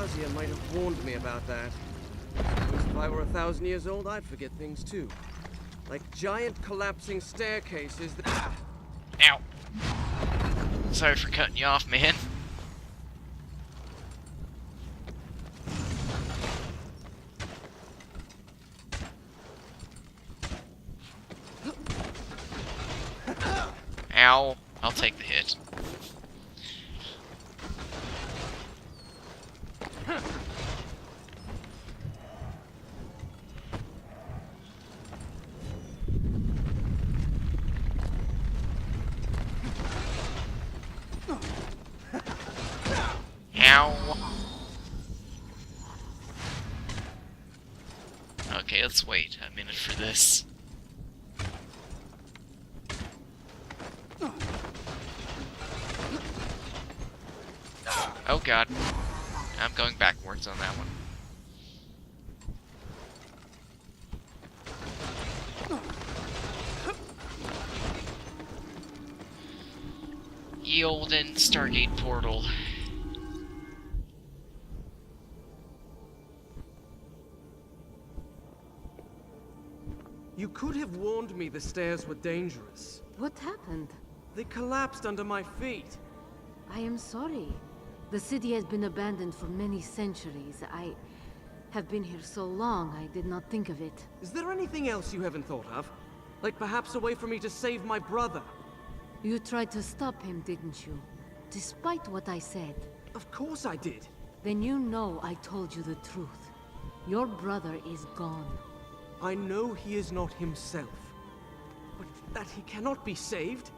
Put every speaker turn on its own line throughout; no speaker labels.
Anastasia might have warned me about that. Suppose if I were 1,000 years old, I'd forget things too. Like giant collapsing staircases that...
Ow. Sorry for cutting you off, man. Ow. I'll take the hit. Ow. Okay, let's wait a minute for this. Oh god. I'm going backwards on that one. Ye olden Stargate portal.
You could have warned me the stairs were dangerous.
What happened?
They collapsed under my feet.
I am sorry. The city has been abandoned for many centuries. I have been here so long, I did not think of it.
Is there anything else you haven't thought of? Like perhaps a way for me to save my brother?
You tried to stop him, didn't you? Despite what I said.
Of course I did.
Then you know I told you the truth. Your brother is gone.
I know he is not himself. But that he cannot be saved?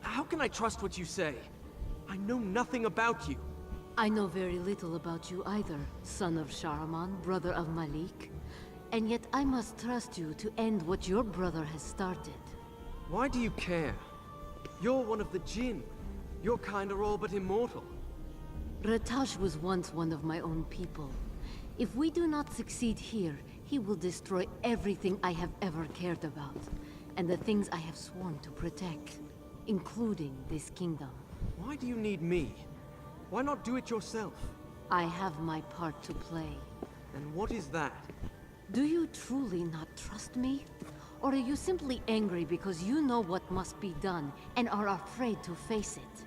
How can I trust what you say? I know nothing about you.
I know very little about you either, son of Shahraman, brother of Malik. And yet I must trust you to end what your brother has started.
Why do you care? You're one of the Jinn. Your kind are all but immortal.
Ratash was once one of my own people. If we do not succeed here, he will destroy everything I have ever cared about, and the things I have sworn to protect, including this kingdom.
Why do you need me? Why not do it yourself?
I have my part to play.
And what is that?
Do you truly not trust me? Or are you simply angry because you know what must be done and are afraid to face it?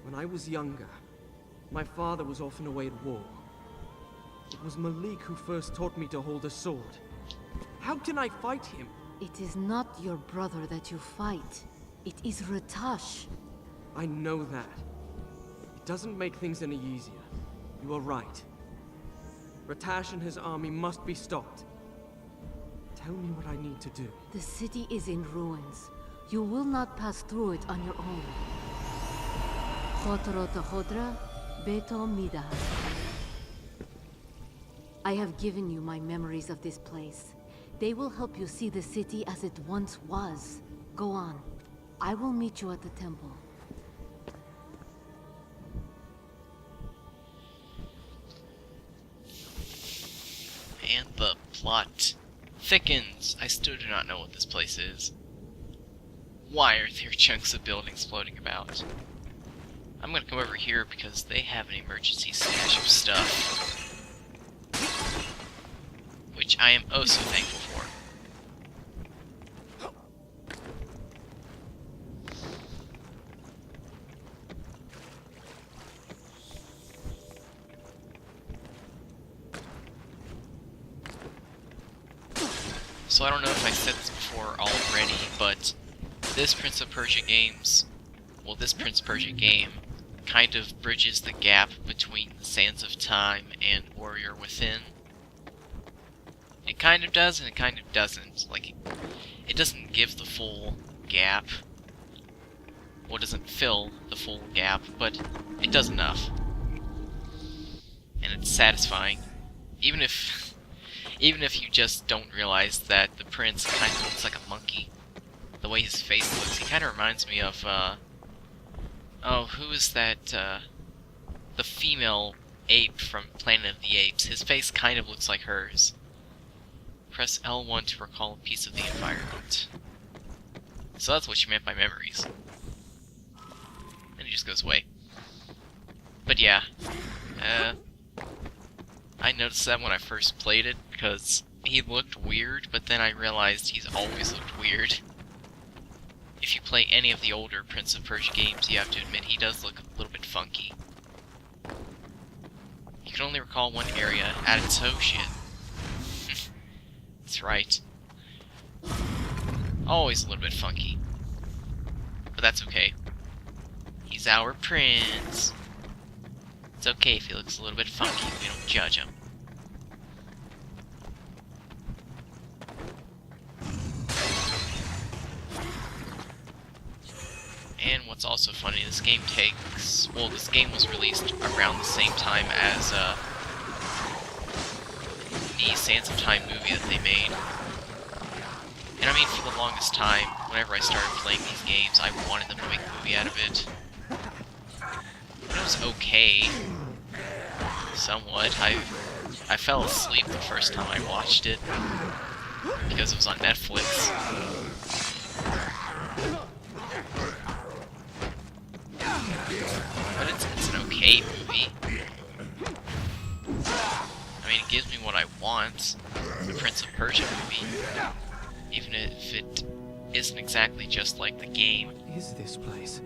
When I was younger, my father was often away at war. It was Malik who first taught me to hold a sword. How can I fight him?
It is not your brother that you fight. It is Ratash.
I know that. It doesn't make things any easier. You are right. Ratash and his army must be stopped. Tell me what I need to do.
The city is in ruins. You will not pass through it on your own. Khotrota Khodra, Beto Midah. I have given you my memories of this place. They will help you see the city as it once was. Go on. I will meet you at the temple.
And the plot thickens. I still do not know what this place is. Why are there chunks of buildings floating about? I'm gonna come over here because they have an emergency stash of stuff. Which I am oh so thankful for. So I don't know if I said this before already, but this Prince of Persia games, well, this Prince of Persia game kind of bridges the gap between the Sands of Time and Warrior Within. It kind of does and it kind of doesn't. Like, it doesn't give the full gap. Well, it doesn't fill the full gap, but it does enough. And it's satisfying. Even if you just don't realize that the prince kind of looks like a monkey. The way his face looks, he kind of reminds me of, oh, who is that, the female ape from Planet of the Apes. His face kind of looks like hers. Press L1 to recall a piece of the environment. So that's what she meant by memories. And he just goes away. But yeah, I noticed that when I first played it, because he looked weird, but then I realized he's always looked weird. If you play any of the older Prince of Persia games, you have to admit he does look a little bit funky. You can only recall one area at its ocean. That's right. Always a little bit funky. But that's okay. He's our prince. It's okay if he looks a little bit funky. We don't judge him. And what's also funny, this game takes... Well, this game was released around the same time as the Sands of Time movie that they made. And I mean, for the longest time, whenever I started playing these games, I wanted them to make a movie out of it. It was okay. Somewhat. I fell asleep the first time I watched it, because it was on Netflix. But it's an okay movie. I mean, it gives me what I want. The Prince of Persia movie. Even if it isn't exactly just like the game.
What is this place?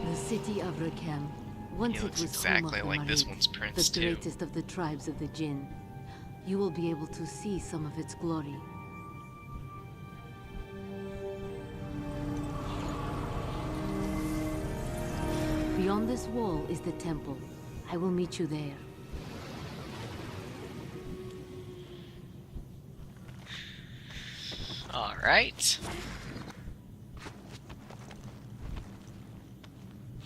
The city of Rakem. Once
It
it
looks
was
exactly
home of the
like this
Marid,
one's prince,
the
too.
greatest of the tribes of the Jinn. You will be able to see some of its glory. Beyond this wall is the temple. I will meet you there.
Alright.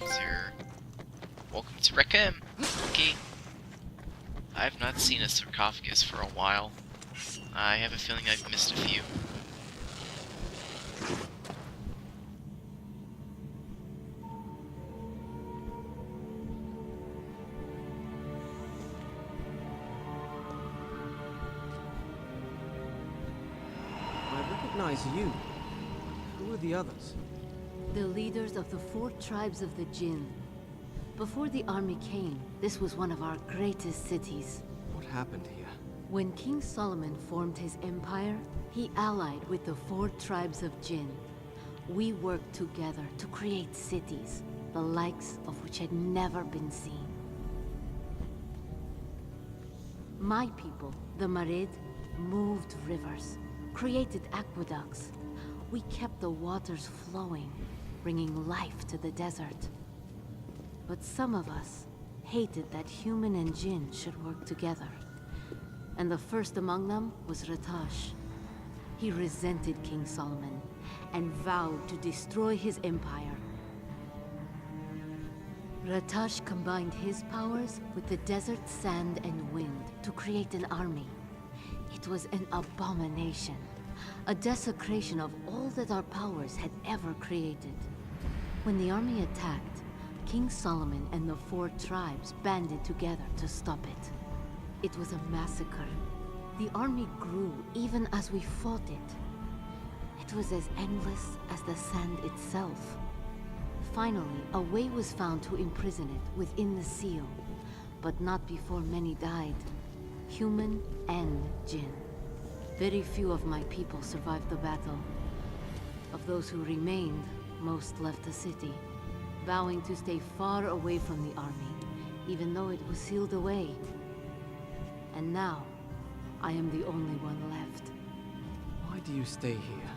Sir. Welcome to Rakem. Okay. I've not seen a sarcophagus for a while. I have a feeling I've missed a few.
I recognize you. Who are the others?
The leaders of the 4 tribes of the Jinn. Before the army came, this was one of our greatest cities.
What happened here?
When King Solomon formed his empire, he allied with the 4 tribes of Jinn. We worked together to create cities, the likes of which had never been seen. My people, the Marid, moved rivers, created aqueducts. We kept the waters flowing, bringing life to the desert. But some of us hated that human and Jinn should work together. And the first among them was Ratash. He resented King Solomon and vowed to destroy his empire. Ratash combined his powers with the desert, sand, and wind to create an army. It was an abomination, a desecration of all that our powers had ever created. When the army attacked, King Solomon and the 4 tribes banded together to stop it. It was a massacre. The army grew even as we fought it. It was as endless as the sand itself. Finally, a way was found to imprison it within the seal, but not before many died, human and Jinn. Very few of my people survived the battle. Of those who remained, most left the city, vowing to stay far away from the army, even though it was sealed away. And now, I am the only one left.
Why do you stay here?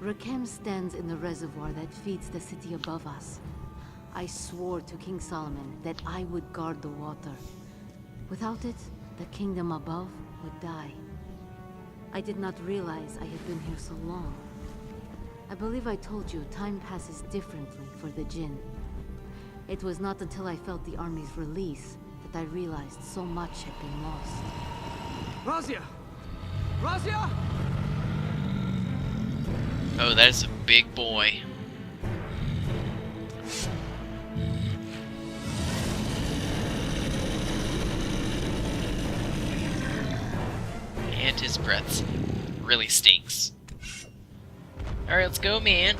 Rakem stands in the reservoir that feeds the city above us. I swore to King Solomon that I would guard the water. Without it, the kingdom above would die. I did not realize I had been here so long. I believe I told you time passes differently for the Jinn. It was not until I felt the army's release that I realized so much had been lost.
Razia! Razia!
Oh, that is a big boy. And his breath really stinks. Alright, let's go, man.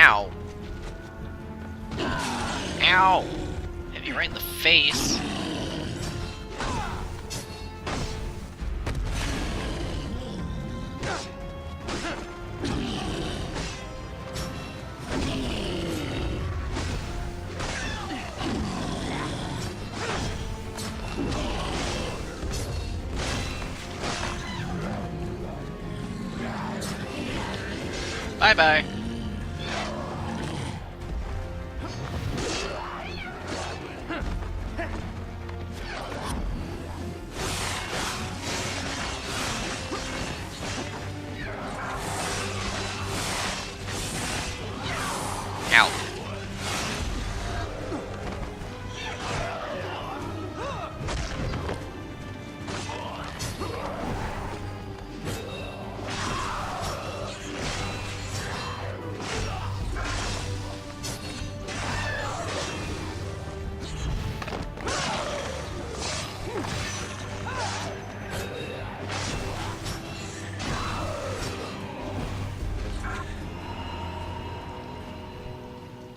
Ow! Ow! Hit me right in the face. Bye-bye. Ow.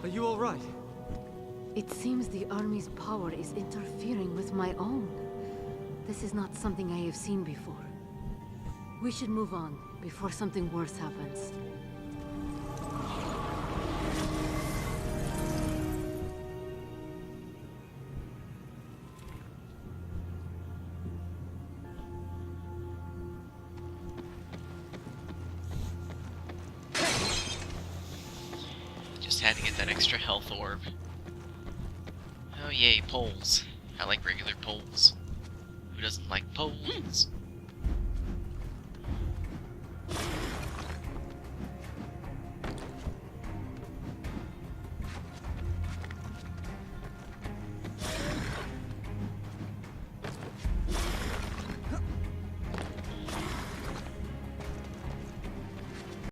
Are you all right?
It seems the army's power is interfering with my own. This is not something I have seen before. We should move on before something worse happens.
Just had to get that extra health orb. Oh yay, poles. I like regular poles. Who doesn't like poles?